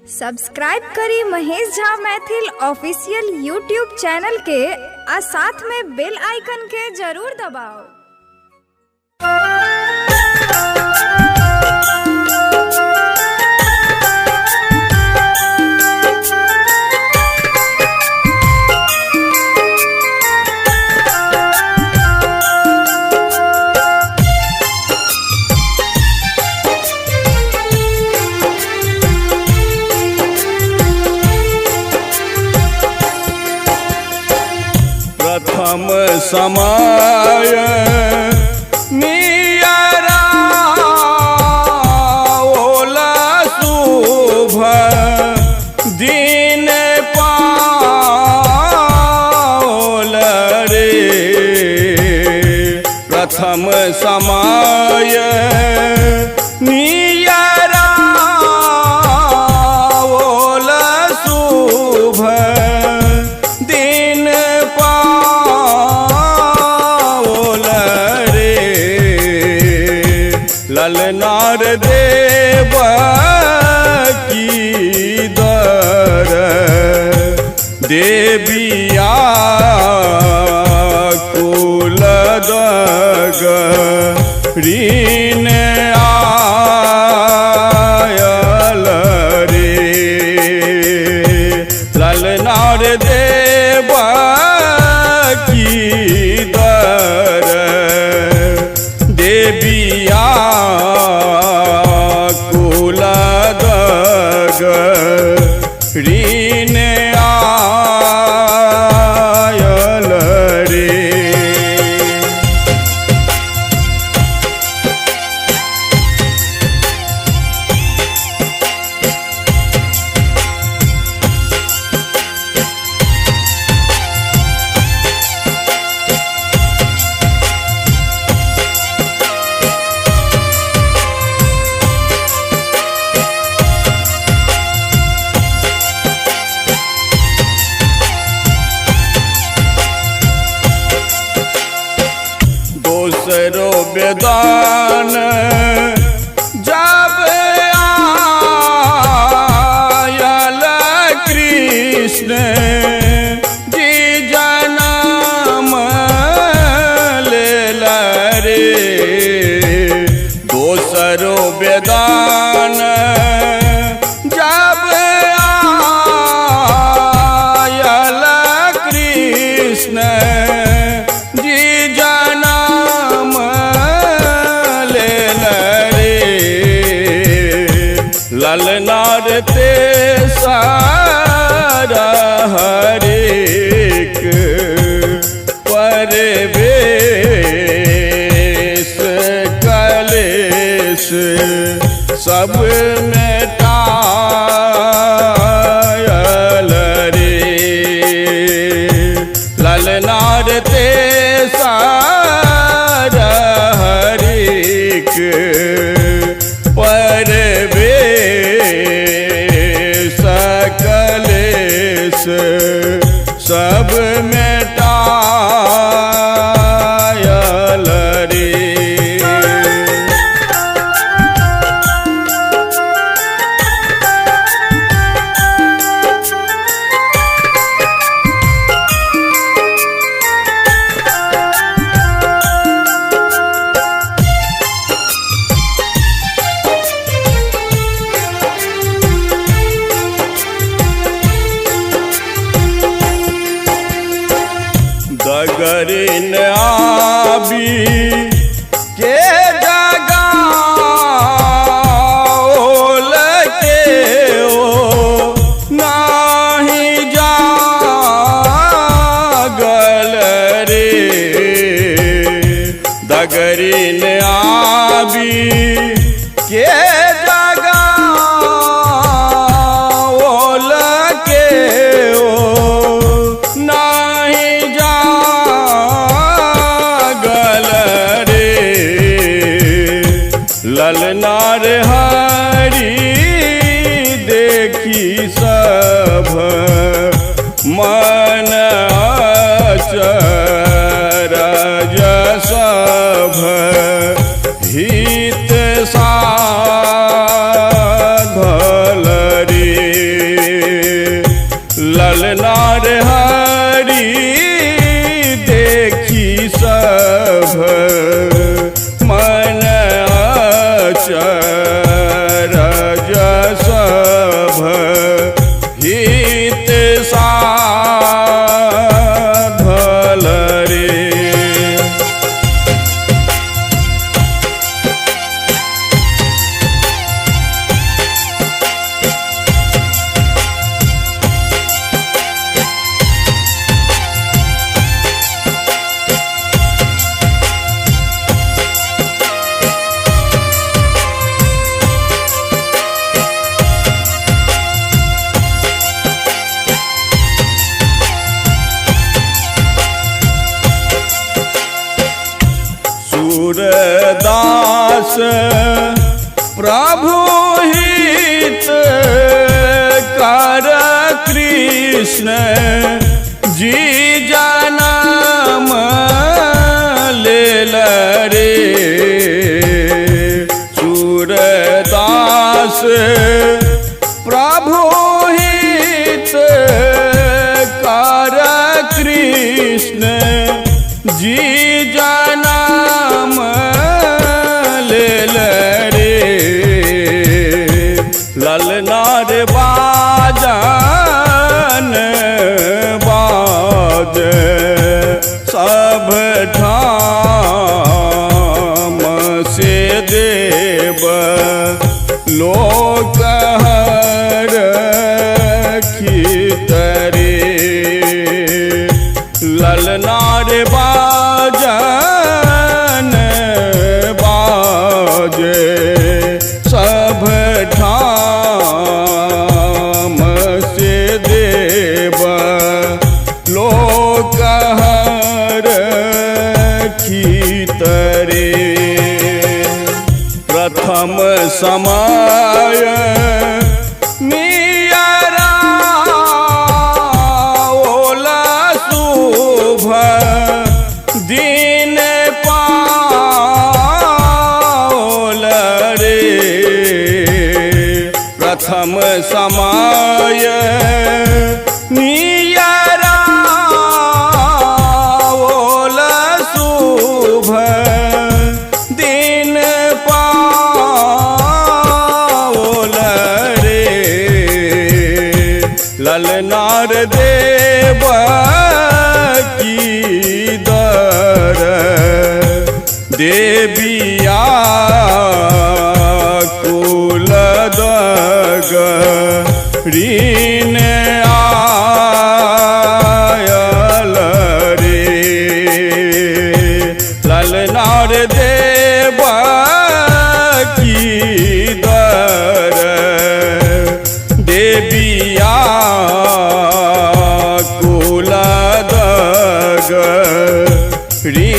Subscribe करी Mahesh Jha Maithil official YouTube channel के आ साथ में बेल आइकन के जरूर दबाओ। प्रथम समय नियरा ओला शुभ दिन पाओल रे। प्रथम समय नियरा ओला शुभ दिन ललनार देव की दर देविया कुल ऋण आयल रे। ललनार देव की दर देविया ऋण आयल रे। दूसरो वेदान जब आयल कृष्ण जी जन्म लेल रे। दूसरो वेदान जब आयल कृष्ण जी ललनार ते सारा हरेक परवेश कलेश सब मेटायल रे। ललनार ते सारा हरेक कलेश सब मेटायल रे। डगरिन आबी के जगाओल के ओ नाही जागल रे। डगरिन आबी के जगाओल के ओ ललनार हरि देखी सब मन अचरज सब हित साधल रे। प्रभु हित कर कृष्ण जी जनम लेल रे सूरदास प्रभु हित कर कृष्ण जी जनम लेल रे ललनार बाजन बाज सब ठाम से देव लोक रखित रे ललनार बाजन बाजे सब ठाम से देव लोक रखित रे प्रथम समय नियरा ओला शुभ दिन पाओल रे प्रथम समय नियरा ओला शुभ दिन पाओल रे ललनार देव की दर देविया कुल दग ऋण आयल रे ललनार देव की दर देविया कुल दग ऋण